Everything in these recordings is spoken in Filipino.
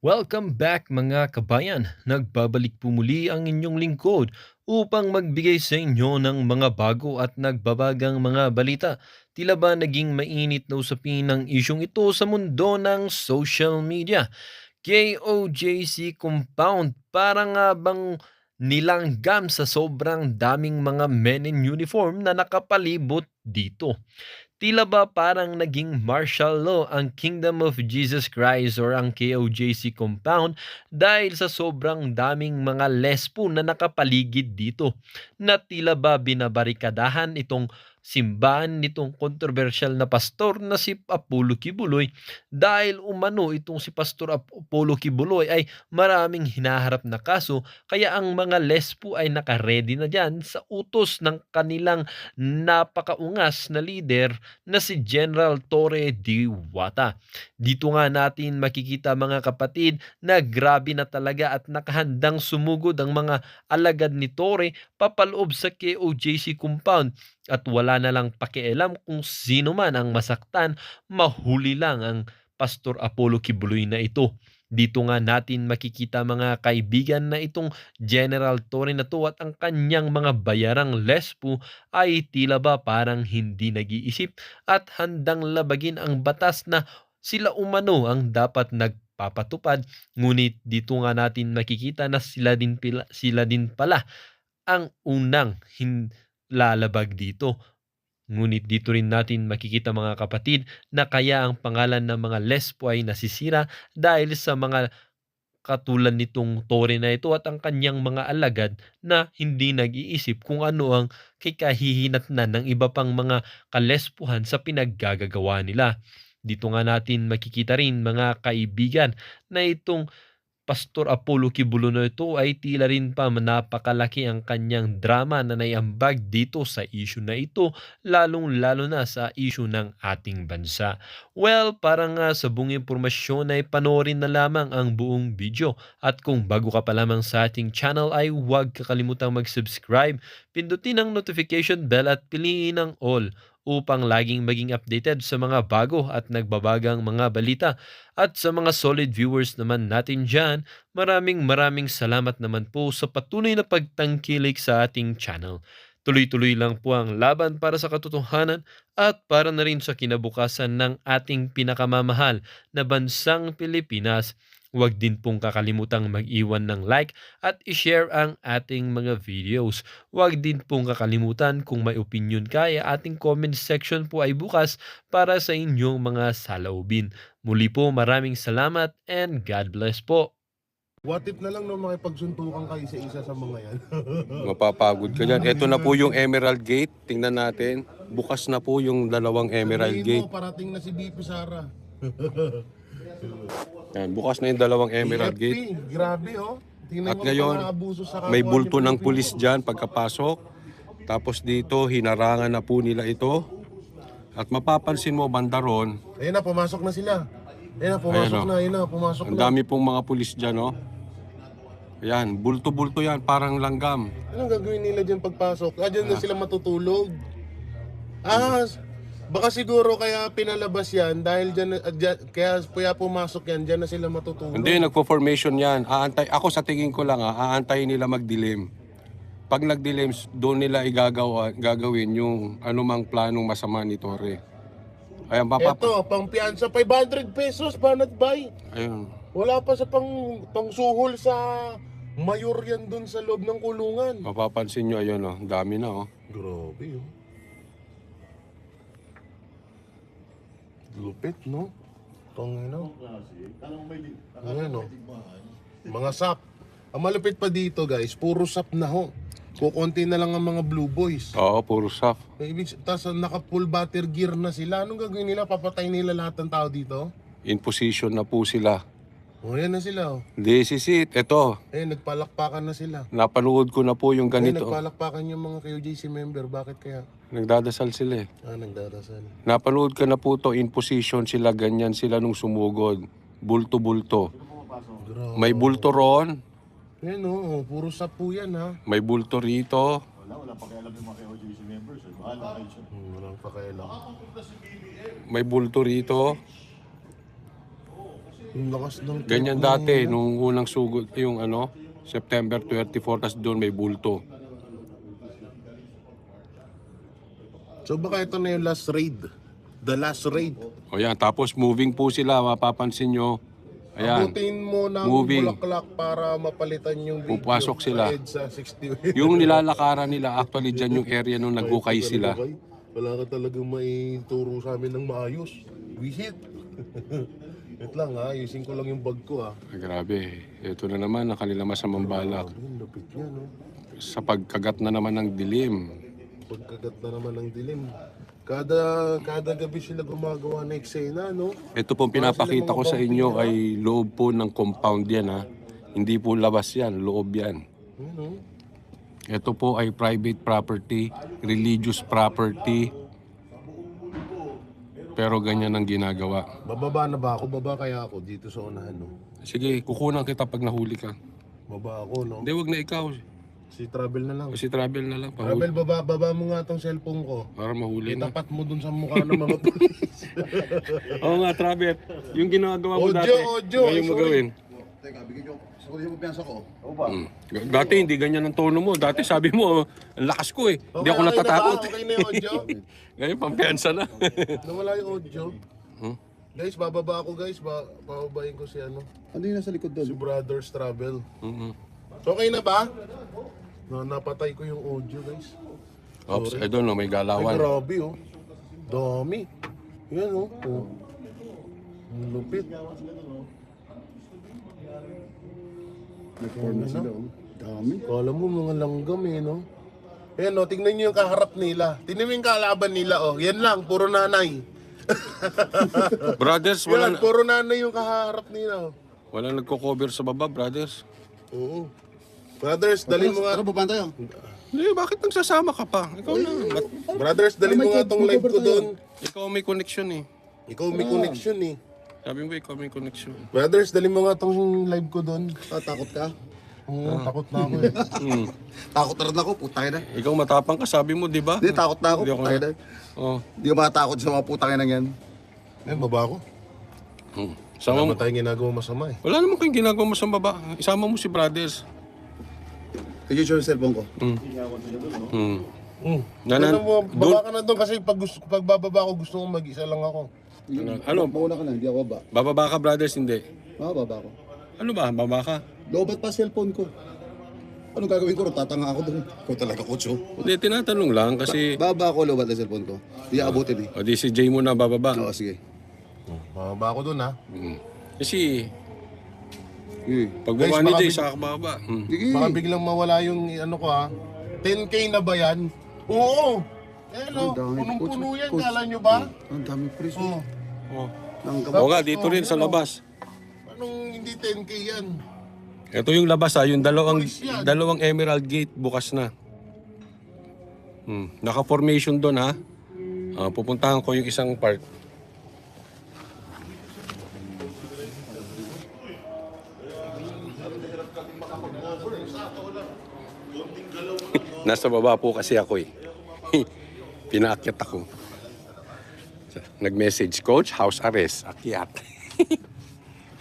Welcome back mga kabayan. Nagbabalik po muli ang inyong lingkod upang magbigay sa inyo ng mga bago at nagbabagang mga balita. Tila ba naging mainit na usapin ng isyong ito sa mundo ng social media? KOJC compound para nga bang nilanggam sa sobrang daming mga men in uniform na nakapalibot dito. Tila ba parang naging martial law ang Kingdom of Jesus Christ or ang KOJC compound dahil sa sobrang daming mga lespo na nakapaligid dito, na tila ba binabarikadahan itong simbahan nitong kontrobersyal na pastor na si Apollo Kibuloy, dahil umano itong si Pastor Apollo Kibuloy ay maraming hinaharap na kaso, kaya ang mga lespo ay nakaredy na dyan sa utos ng kanilang napakaungas na leader na si General Torre Diwata. Dito nga natin makikita mga kapatid na grabe na talaga at nakahandang sumugod ang mga alagad ni Torre papaloob sa KOJC compound, at wala na lang pakialam kung sino man ang masaktan, mahuli lang ang Pastor Apollo Kibuloy na ito. Dito nga natin makikita mga kaibigan na itong General Torre na to at ang kanyang mga bayarang lespo ay tila ba parang hindi nag-iisip at handang labagin ang batas na sila umano ang dapat nagpapatupad. Ngunit dito nga natin makikita na sila din pala ang unang lalabag dito. Ngunit dito rin natin makikita mga kapatid na kaya ang pangalan ng mga lesbo ay nasisira dahil sa mga katulad nitong Tore na ito at ang kanyang mga alagad na hindi nag-iisip kung ano ang kikahihinatnan ng iba pang mga kalespuhan sa pinaggagagawa nila. Dito nga natin makikita rin mga kaibigan na itong Pastor Apollo Kibuloy ito ay tila rin pa napakalaki ang kanyang drama na naiambag dito sa issue na ito, lalong-lalo na sa issue ng ating bansa. Well, para nga sa buong impormasyon ay panoorin na lamang ang buong video, at kung bago ka pa lamang sa ating channel ay huwag kakalimutang mag-subscribe, pindutin ang notification bell at piliin ang all upang laging maging updated sa mga bago at nagbabagang mga balita. At sa mga solid viewers naman natin dyan, maraming salamat naman po sa patuloy na pagtangkilik sa ating channel. Tuloy-tuloy lang po ang laban para sa katotohanan at para na rin sa kinabukasan ng ating pinakamamahal na bansang Pilipinas. Huwag din pong kakalimutang mag-iwan ng like at i-share ang ating mga videos. Huwag din pong kakalimutan kung may opinion ka, ay ating comment section po ay bukas para sa inyong mga saloobin. Muli po maraming salamat and God bless po. What if na lang no makipagsuntukan kayo sa isa sa mga yan? Mapapagod ka dyan. Ito na po yung Emerald Gate. Tingnan natin. Bukas na po yung dalawang Emerald Sabihin Gate. mo, parating na si BP Sara. Yan, bukas na yung dalawang Emerald Gate. BFP, grabe oh. Tingnan At mo ngayon, ang abuso sa kapwa may niya bulto ng Pilipino. pulis dyan pagkapasok. Tapos dito, hinarangan na po nila ito. At mapapansin mo, bandaron, Ayun na, pumasok na sila. Ayun na, pumasok Ayun, oh. na, ayun na, pumasok ang na. dami pong mga pulis dyan, oh. Ayan, bulto-bulto yan, parang langgam. Anong gagawin nila dyan pagpasok? Diyan na sila matutulog. Baka siguro kaya pinalabas yan dahil kaya pumasok yan, dyan na sila matutulog. Hindi, nagpo-formation yan. Ako sa tingin ko lang, aantayin nila magdilim. Pag nagdilim, doon nila gagawin yung anumang planong masama ni Torre. Ayan, Eto, pang piyansa, 500 pesos, banat bay. Ayun. Wala pa sa pangsuhol sa mayor yan dun sa loob ng kulungan. Mapapansin nyo, ayun, oh. Dami na, oh. Grabe, oh. Lupit, no? Pangino. Ayan, oh. Mga sap. Ang malupit pa dito, guys, puro sap na ho. Kukunti na lang ang mga blue boys. Oo, puro soft. Tapos naka full battle gear na sila. Anong gagawin nila? Papatay nila lahat ng tao dito? In position na po sila. O, yan na sila, oh. This is it. Ito, Nagpalakpakan na sila. napanood ko na po yung ganito. Nagpalakpakan yung mga KOJC member. Bakit kaya? Nagdadasal sila, eh. Nagdarasal. Napanood ka na po to, in position sila, ganyan sila nung sumugod. Bulto-bulto. Grabe. May bulto ron, Yan, oh. Puro sap po yan, ha? may bulto rito. Walang pakialam. May bulto rito. Ang lakas ng Ganyan trip dati, nila. nung unang sugod, yung ano, September 24, tas doon may bulto. So baka ito na yung last raid. The last raid. O yan, tapos moving po sila, mapapansin nyo. Ayan, Abutin mo ng moving. bulaklak para mapalitan yung video. Pupasok sila. Sa EDSA 60. Yung nilalakaran nila, actually dyan yung area nung nagukay sila. Wala ka talagang maituro sa amin ng maayos. Visit. Wait lang ha, ayusin ko lang yung bag ko ha. Ah, grabe, ito na naman ang kanila masamang balak. Ang lapit niya no. Sa pagkagat na naman ng dilim. Pagkagat na naman ng dilim. Kada gabi sila gumagawa ng eksena no. Ito pong pinapakita ko sa inyo ay loob po ng compound yan ha. Hindi po labas yan, loob yan. Ano? Ito po ay private property, religious property. Pero ganyan ang ginagawa. Bababa na ba ako? Baba kaya ako dito sa unahan no. Sige, kukunan kita pag nahuli ka. Baba ako no. Hindi, wag na ikaw. Si travel na lang. Kasi travel na lang. Travel, baba mo nga tong cellphone ko. Para mahuli na. Itapat mo dun sa mukha ng mga pulis. Oo nga, travel. Yung ginagawa mo Audio, dati. audio, Ngayon mo sorry. gawin. Teka, bigyan nyo. Sagutin mo piyansa ko. Dati hindi ganyan ang tono mo. Dati sabi mo, ang lakas ko eh. Hindi ako natatakot. Okay na yung audio. Ngayon, pampiyansa na. Nawala yung audio. Hmm? Guys, bababa ako guys. Bababain ko si ano. Ano yung nasa likod Si doon? Brothers Travel. Mhm. Okay na ba? Napatay ko yung audio guys. Oops, I don't know, may Ay, galawan. grabe oh. Dami. Yan oh. Ang lupit. Nag-form na sila. Oh. Dami. Kala mo mga langgam eh, no? Ayan, no, tingnan nyo yung kaharap nila. Tingnan mo yung kalaban nila, oh. Yan lang, puro nanay. Brothers, Yan, wala, puro nanay yung kaharap nila, oh. wala nagko-cover sa baba, brothers. Oo. Brothers, dalhin mo nga. Tara, babaan tayo. Hindi, bakit nagsasama ka pa? Ikaw na. Brothers, dalhin mo nga tong live ko doon. Ikaw may connection eh. Ikaw may connection eh. Sabi mo, ikaw may connection. Brothers, dalhin mo nga tong live ko doon. Takot ka? Oo, takot na ako eh. Takot na rin ako. Putang ina. Ikaw matapang ka, sabi mo, di ba? Hindi, takot na ako. Hindi ako Putang ina. Oh. Hindi ko matakot sa mga putang ina yan. Ayun, baba ako. Sama mo. Wala tayong ginagawa masama eh. Wala naman kayong ginagawa mo sa baba. Isama mo si brothers. Tigil siya yung cellphone ko. Ano mo, baba ka na doon kasi pag bababa ako gusto kong mag-isa lang ako. Ano? Mauna ka na, hindi ako baba. Bababa ka, brothers? Hindi. Baba ako. Ano ba? Baba ka? Lobat pa cellphone ko. Ano gagawin ko? Tatanga ako doon. Ikaw talaga, kutso. Hindi, tinatanong lang kasi... Baba ako, lobat na cellphone ko. Hindi abutin eh. O di si Jay muna bababa. Oo, sige. Bababa ako doon ha. Kasi Sige. pagbaba Guys, ni baka Jay, big- saka bababa. Sige. Baka biglang mawala yung ano ko ha. 10K na ba yan? Oo! Eh no, Ang dami. punong-puno yan, Coach. kala nyo ba? Ang dami preso. Oo. Oh. Nang Oo nga, dito rin sa labas. Anong hindi 10K yan? Ito yung labas ha, yung Pulis yan. dalawang Emerald Gate bukas na. Naka-formation doon ha. Pupuntahan ko yung isang part. Nasa baba po kasi ako eh. Pinaakyat ako. Nag-message, Coach, house arrest. Akyat.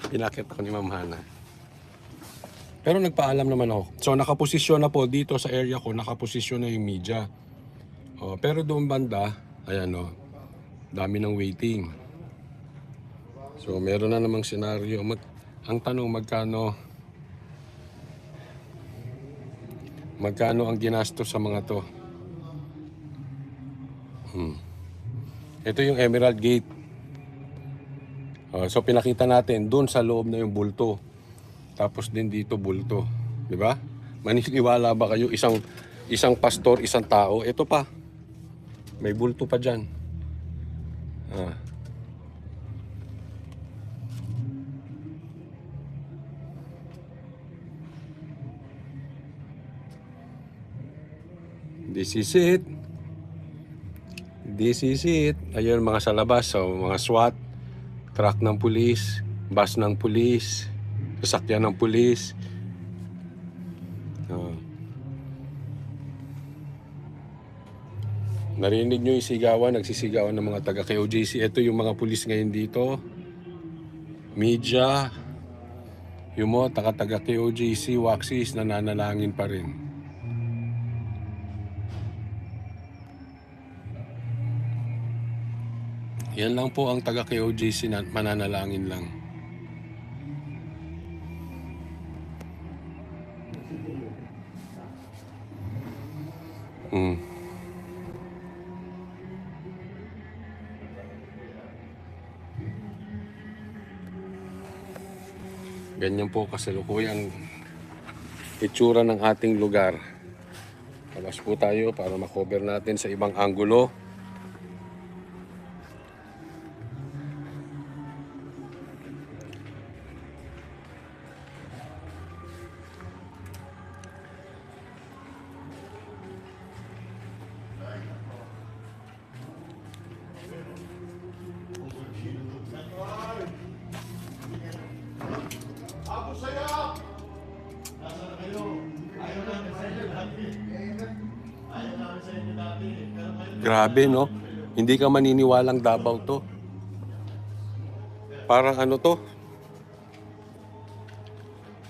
Pinaakyat ako ni Ma'am Hana. Pero nagpaalam naman ako. So nakaposisyon na po dito sa area ko, nakaposisyon na yung media. Pero doon banda, ayan o, dami ng waiting. So meron na namang senaryo. Ang tanong, magkano ang ginastos sa mga to? Ito yung Emerald Gate. So pinakita natin, doon sa loob na yung bulto. Tapos din dito bulto, di ba? Maniniwala ba kayo isang pastor, isang tao? Ito pa. May bulto pa diyan. This is it. This is it. Ayun mga sa labas, so mga SWAT, truck ng pulis, bus ng pulis, sasakyan ng pulis. Narinig nyo yung sigawan, nagsisigawan ng mga taga KOJC. Ito yung mga pulis ngayon dito. media, yung mga taga KOJC, Waxis, nananalangin pa rin. Yan lang po ang taga KOJC na mananalangin lang. Mm. Ganyan po kasalukuyang itsura ng ating lugar. Labas po tayo para makover natin sa ibang anggulo. Grabe, no? Hindi ka maniniwalang Davao to. Parang ano to?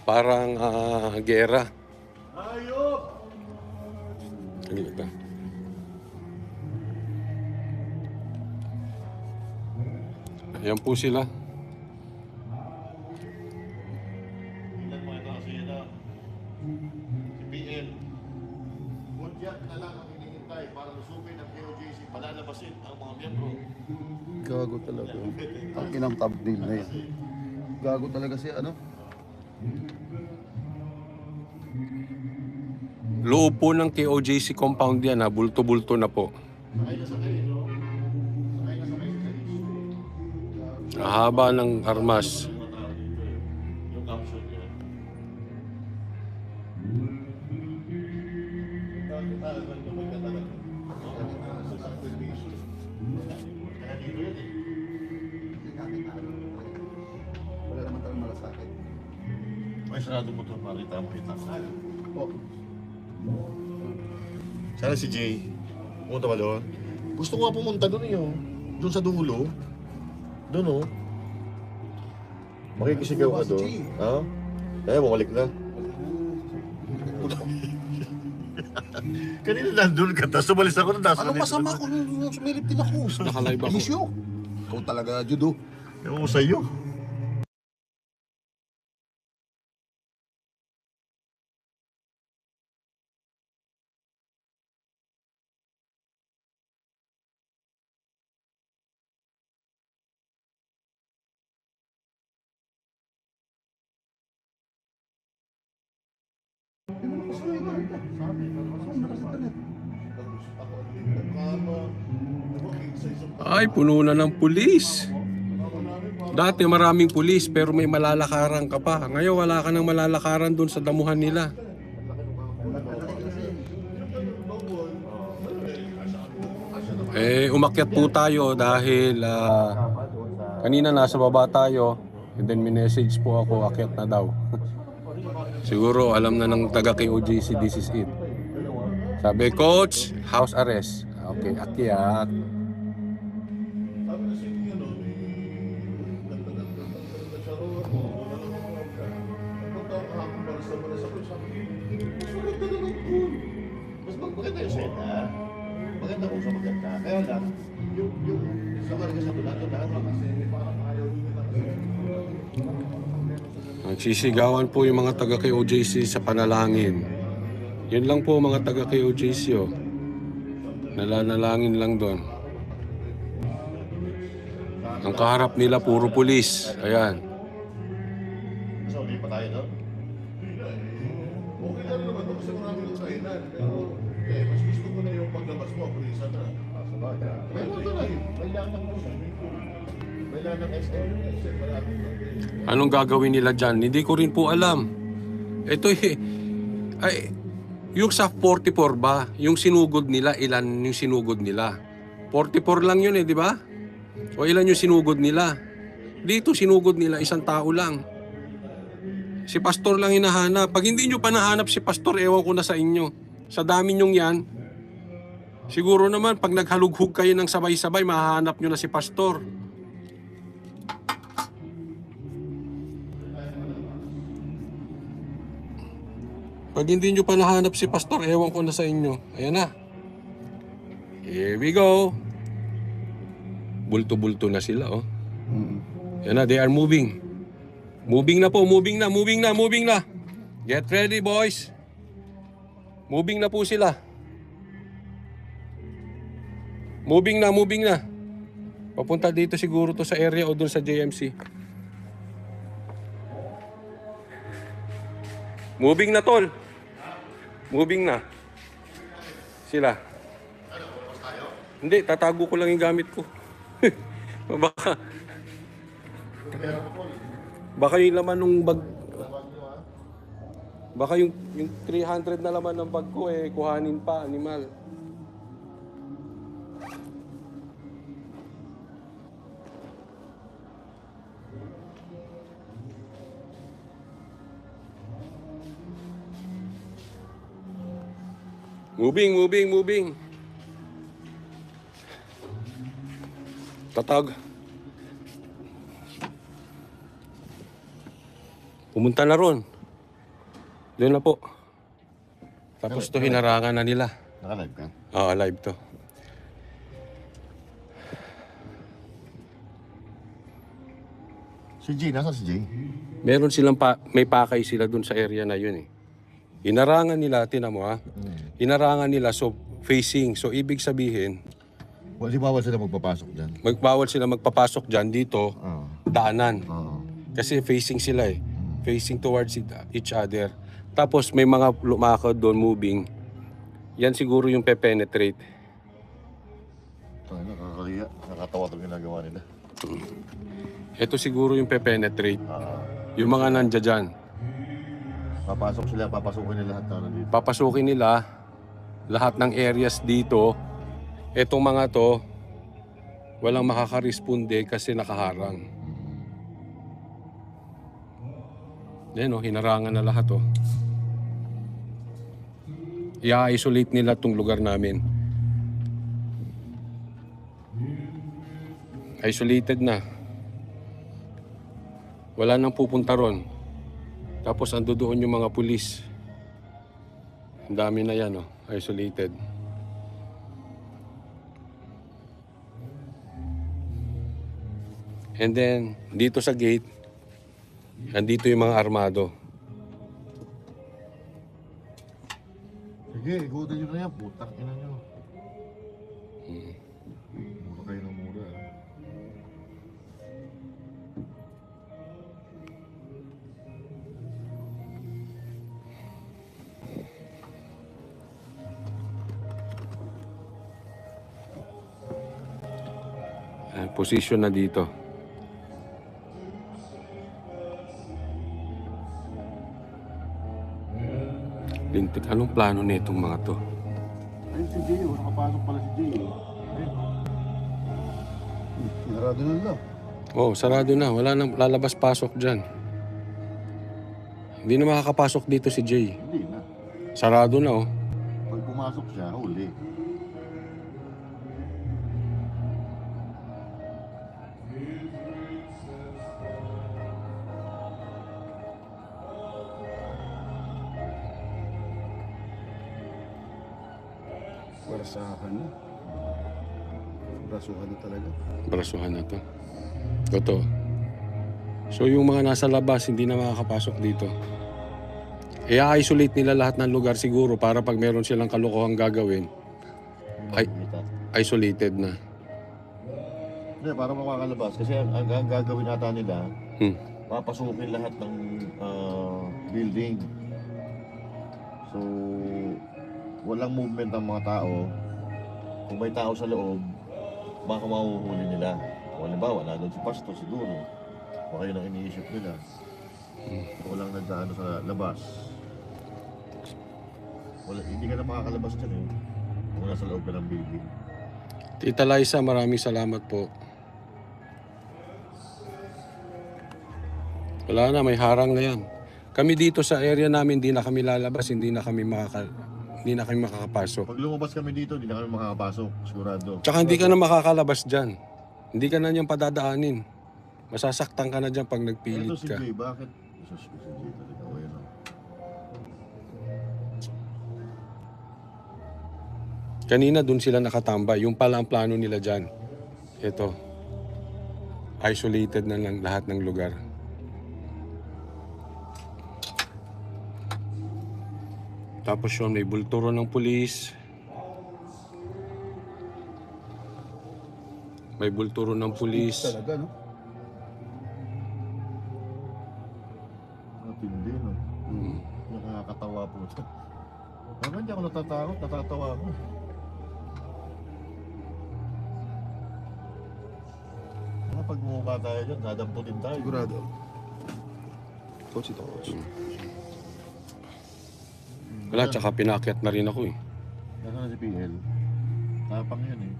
Parang gera. Ano ba? Ayan po sila. Tingnan mo ito kasi ito. Si PL. Budyak na lang ang hinihintay para lusubin ang KOJC. Palalabasin ang mga miyembro. Gago talaga. Ang inang thumbnail na yan. Gago talaga si ano? Loob po ng KOJC compound yan, ha? Bulto-bulto na po. Haba ng armas. Yung caption niya. Wala naman talagang malasakit. May sarado mo ito, makita mo kita. Sana si Jay. Pumunta ba doon? Gusto ko nga pumunta doon yun. Doon sa dulo. Doon oh. Makikisigaw ka doon. Ha? Eh, bumalik na. Kanina nandun ka, tapos umalis ako nung nasa Anong masama ko nung sumilip din ako? Nakalive ako. Isyo. Ikaw talaga, Judo. Ewan ko sa'yo. Ay, puno na ng pulis. Dati maraming pulis pero may malalakaran ka pa. Ngayon wala ka nang malalakaran doon sa damuhan nila. Umakyat po tayo dahil kanina nasa baba tayo and then minessage po ako, akyat na daw. Siguro alam na ng taga KOJC, this is it. Sabi, Coach, house arrest. Okay, akyat. Mas maganda yung seta. Maganda kung sa maganda. Kaya lang, yung sa karga sa tulad, lahat kasi parang ayaw nila kasi. Nagsisigawan po yung mga taga KOJC sa panalangin. Yun lang po mga taga KOJC, oh. Nalanalangin lang doon. Ang kaharap nila puro pulis. Ayan. So, hindi pa tayo doon? Okay lang naman doon kasi marami ng kainan. Pero, mas gusto ko na yung paglabas mo, kulisa na. Pero ito na yun. Kailangan ng kailangan ng SM. Marami ng Anong gagawin nila dyan? Hindi ko rin po alam. Ito ay, yung sa 44 ba, yung sinugod nila, ilan yung sinugod nila? 44 lang yun di ba? O ilan yung sinugod nila? Dito sinugod nila, isang tao lang. Si pastor lang hinahanap. Pag hindi nyo pa nahanap si pastor, ewan ko na sa inyo. Sa dami nyong yan, siguro naman pag naghalughog kayo ng sabay-sabay, mahahanap nyo na si pastor. Pag hindi nyo pa nahanap si Pastor, ewan ko na sa inyo. Ayan na. Here we go. Bulto-bulto na sila, oh. Ayan na, they are moving. Moving na po, moving na, moving na, moving na. Get ready, boys. Moving na po sila. Moving na, moving na. Papunta dito siguro to sa area o dun sa JMC. Moving na, tol. Moving na. Sila. Hindi, tatago ko lang yung gamit ko. Baka yung laman ng bag. Baka yung 300 na laman ng bag ko kuhanin pa, animal. Moving, moving, moving. Tatag. Pumunta na ron. Doon na po. Tapos to hinarangan na nila. Naka-live ka? Oo, live to. Si G, nasa si G? Meron silang may pakay sila doon sa area na yun eh. Hinarangan nila, tinan mo ha. Hinarangan nila so facing. So ibig sabihin, Di bawal sila magpapasok dyan. magbawal sila magpapasok dyan dito, Oo. daanan. Oo. Kasi facing sila eh. Facing towards each other. Tapos may mga lumakad doon moving. Yan siguro yung penetrate. Nakakaliya. Nakatawa itong ginagawa nila. Ito siguro yung penetrate. Yung mga nandya dyan. Papasok sila, papasukin nila lahat na nandito. Papasukin nila lahat ng areas dito. Etong mga to, walang makakaresponde kasi nakaharang. Yan o, hinarangan na lahat o. I-isolate nila tong lugar namin. Isolated na. Wala nang pupunta ron. Tapos ando doon yung mga pulis. Ang dami na yan o, isolated. And then, dito sa gate, andito yung mga armado. Sige, ikutin nyo na yan. Putak ina nyo. Mura kayo ng mura. Position na dito. Lintik, anong plano nitong mga to? Ayun si Jay, nakapasok pala si Jay. Ayun. Narado na lang. Oh, sarado na. Wala nang lalabas-pasok dyan. Hindi na makakapasok dito si Jay. Hindi na. Sarado na oh. Pag pumasok siya, huli. Barasahan na. Brasuhan na talaga. Brasuhan na to. Ito. So yung mga nasa labas, hindi na makakapasok dito. I-isolate nila lahat ng lugar siguro para pag meron silang kalokohang gagawin, ay isolated na. Hindi, para makakalabas. Kasi ang gagawin nata nila, papasukin lahat ng building. So, walang movement ang mga tao. Kung may tao sa loob, baka mahuhuli nila. O halimbawa, nandun si Pastor siguro. O kayo nang iniisip nila. Walang nagdaano sa labas. Hindi ka na makakalabas dyan eh. Kung nasa loob ka ng building. Tita Liza, maraming salamat po. Wala na, may harang na yan. Kami dito sa area namin, hindi na kami lalabas, hindi na kami makakapasok. Pag lumabas kami dito, hindi na kami makakapasok. Sigurado. Tsaka hindi ka na makakalabas dyan. Hindi ka na niyang padadaanin. Masasaktan ka na dyan pag nagpilit Ito si ka. Jay, bakit? Jesus ko si Jay talaga. O, yun o. Kanina dun sila nakatambay. Yung pala ang plano nila dyan. Ito. Isolated na lang lahat ng lugar. Tapos yun, may bulturo ng pulis. May bulturo ng pulis. Talaga, no? Matindi, no? Nakakatawa po ito. Naman hindi ako natatakot, natatawa ako. Pag bumaba tayo dyan, dadamputin tayo. Sigurado. Coach ito, coach. Wala, tsaka pinakyat na rin ako eh. Nasaan na si PL? Tapang yun eh.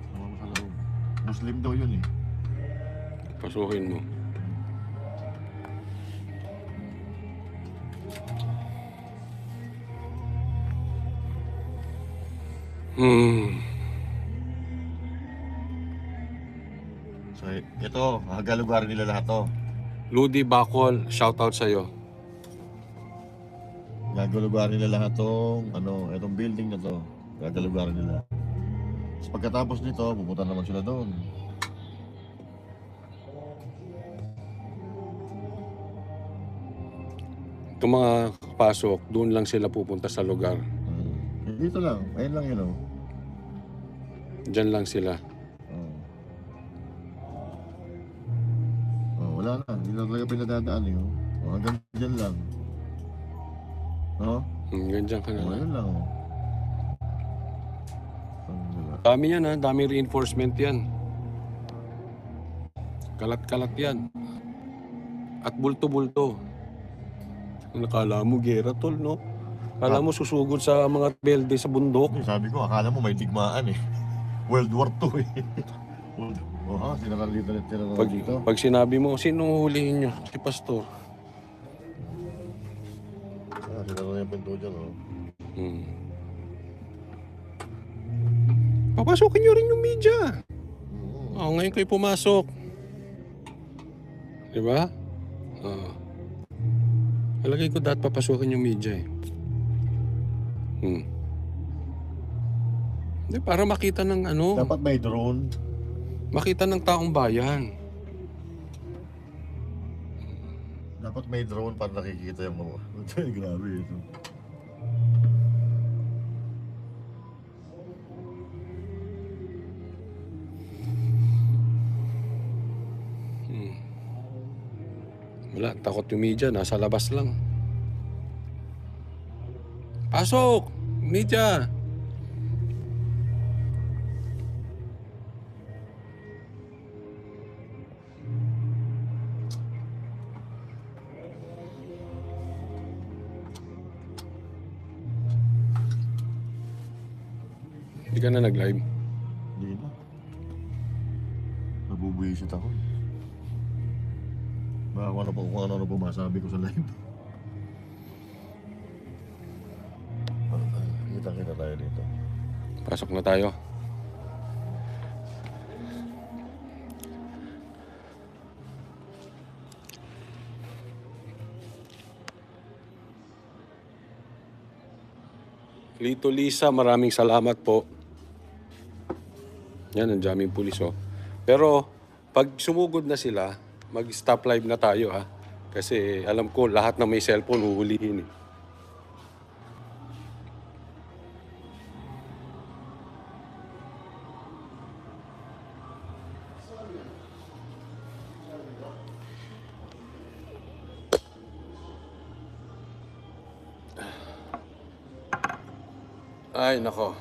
Sama mo sa loob. Muslim daw yun eh. Pasukin mo. So ito, hagalugaran nila lahat to. Ludi Bacol, shoutout sa'yo. Gagalugaran nila lahat tong, itong building na to. Gagalugaran nila. Tapos pagkatapos nito, pupunta naman sila doon. Itong mga pasok, doon lang sila pupunta sa lugar. Dito lang, ayun lang yun oh. Diyan lang sila. Wala na, hindi na talaga pinadadaan eh. Hanggang dyan lang. Ganyan ka na lang. Ayun lang oh. Dami yan ha, dami reinforcement yan. Kalat-kalat yan. At bulto-bulto. Nakala mo gera tol, no? Akala mo susugod sa mga belde sa bundok. Sabi ko, akala mo may digmaan eh. World War II eh. Sinakal dito dito. Pag sinabi mo, sino hulihin nyo? Si Pastor. Sinakal yung pinto dyan oh. Papasukin nyo rin yung media. Ngayon kayo pumasok. Diba? Alagay ko dapat papasukin yung media eh. Hindi, para makita ng Dapat may drone. makita ng taong bayan. Dapat may drone para nakikita yung mga. Grabe ito. Wala, takot yung media, nasa labas lang. Pasok! Media! Hindi ka na nag-live. Hindi na. Nabubuisit ako. Baka kung ano po masabi ko sa live. Kita-kita tayo dito. Pasok na tayo. Lito Lisa, maraming salamat po. Yan, ang daming pulis oh. Pero pag sumugod na sila, mag-stop live na tayo ha. Kasi alam ko lahat na may cellphone huhulihin eh. Ay, nako.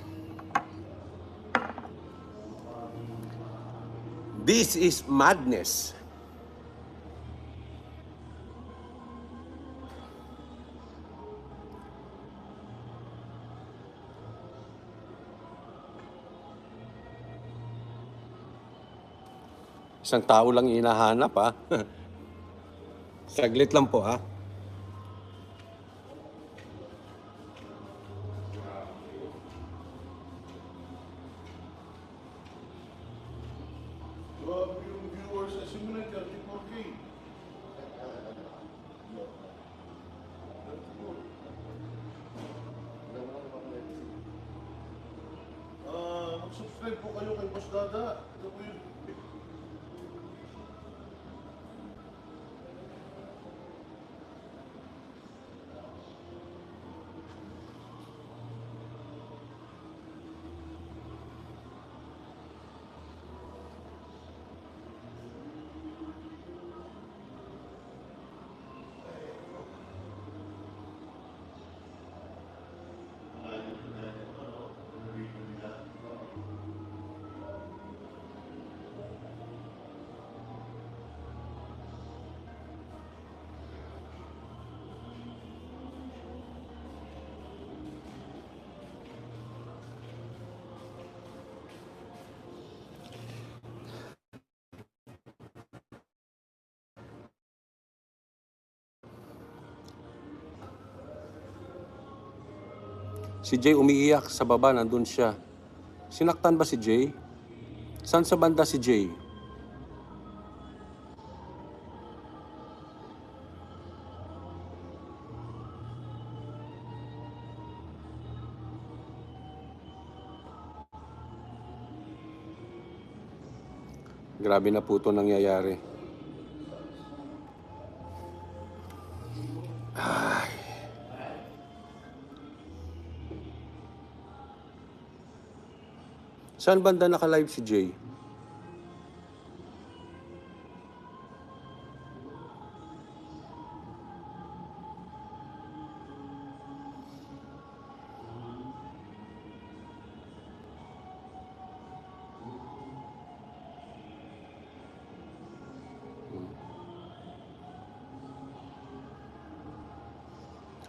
This is madness. Isang tao lang hinahanap ha. Saglit lang po ha. Grabe yung viewers sa simulan 34K. po kayo kay Boss Dada. Ito po yun. Si Jay umiiyak sa baba, nandun siya. Sinaktan ba si Jay? Saan sa banda si Jay? Grabe na po ito nangyayari. Saan banda naka-live si Jay?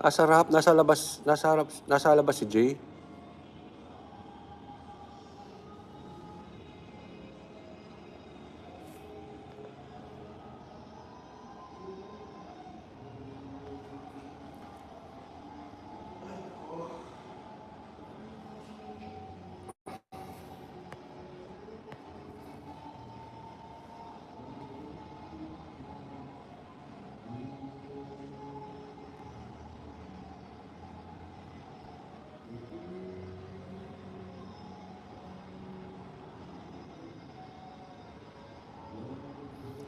Sa harap, nasa labas si Jay.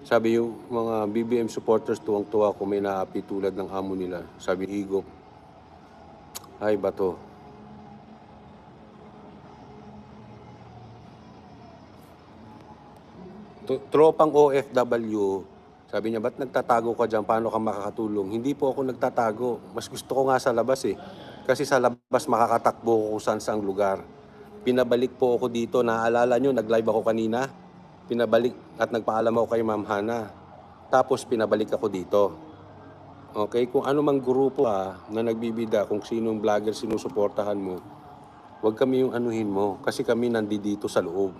Sabi yung mga BBM supporters, tuwang-tuwa kung may naapi tulad ng amo nila. Sabi ni Igop, ay bato. Tropang OFW, sabi niya, ba't nagtatago ka dyan? Paano ka makakatulong? Hindi po ako nagtatago. Mas gusto ko nga sa labas eh. Kasi sa labas makakatakbo ko kung saan saang lugar. Pinabalik po ako dito. Naaalala nyo, nag-live ako kanina. Pinabalik at nagpaalam ako kay Ma'am Hana. Tapos pinabalik ako dito. Okay? Kung ano mang grupo na nagbibida, kung sinong vlogger sinusuportahan mo, huwag kami yung anuhin mo. Kasi kami nandito sa loob.